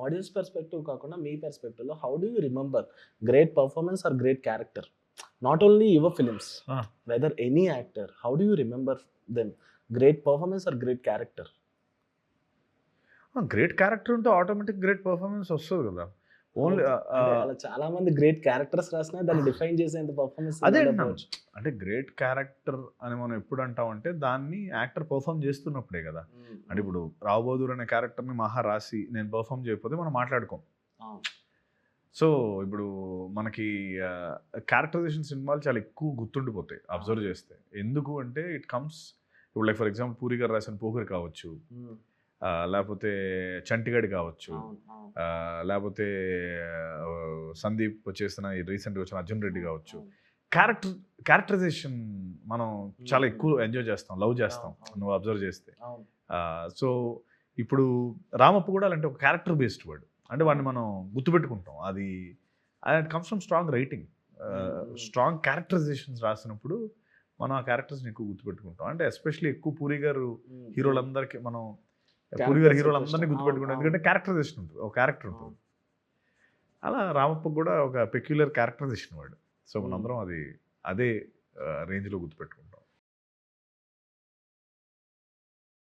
Audience perspective కాకుండా మీ పర్స్పెక్టివ్‌లో how do you remember great performance or great character? Not only your films, ah! Whether any actor, how do you remember them? Great performance or great character? Great character ఉంటే automatic great performance వస్తది కదా! Only అంటే అలా చాలా మంది great characters రాసినా దాన్ని define చేసేంత పర్ఫార్మెన్స్ అదే అంటున్నాను. అంటే గ్రేట్ క్యారెక్టర్ అని మనం ఎప్పుడు అంటామంటే దాన్ని యాక్టర్ పర్ఫార్మ్ చేస్తున్నప్పుడే కదా! అంటే ఇప్పుడు 'రావుబహదూర్' అనే క్యారెక్టర్‌ని మహా రాసి నేను పర్ఫార్మ్ చేయకపోతే మనం మాట్లాడుకోం. సో ఇప్పుడు మనకి క్యారెక్టరైజేషన్ సినిమాలు చాలా ఎక్కువ గుర్తుండిపోతాయి అబ్జర్వ్ చేస్తే. ఎందుకు అంటే ఇట్ కమ్స్ ఇప్పుడు లైక్ ఫర్ ఎగ్జాంపుల్ 'పూరి' గారు రాసిన 'పోకిరి' కావచ్చు, లేకపోతే 'చంటిగాడి' కావచ్చు, లేకపోతే సందీప్ చేసిన రీసెంట్గా వచ్చిన 'అర్జున్ రెడ్డి' కావచ్చు. క్యారెక్టరైజేషన్ మనం చాలా ఎక్కువ ఎంజాయ్ చేస్తాం, లవ్ చేస్తాం నువ్వు అబ్జర్వ్ చేస్తే. సో ఇప్పుడు 'రామప్ప' కూడా అలాంటి ఒక క్యారెక్టర్ బేస్డ్ వర్డ్, అంటే వాడిని మనం గుర్తుపెట్టుకుంటాం. అది comes from strong writing. Strong characterisations రాసినప్పుడు మనం ఆ క్యారెక్టర్స్ని ఎక్కువ గుర్తుపెట్టుకుంటాం. అంటే ఎస్పెషల్లీ ఎక్కువ 'పూరి' గారు హీరోలందరికీ మనం 'పూరి' గారు హీరోలందరినీ గుర్తుపెట్టుకుంటాం, ఎందుకంటే క్యారెక్టరైజేషన్ ఉంటుంది, ఒక క్యారెక్టర్ ఉంటుంది. అలా 'రామప్ప' కూడా ఒక పెక్యులర్ క్యారెక్టరైజేషన్ వాడు. సో మనందరం అదే రేంజ్లో గుర్తుపెట్టుకుంటాం.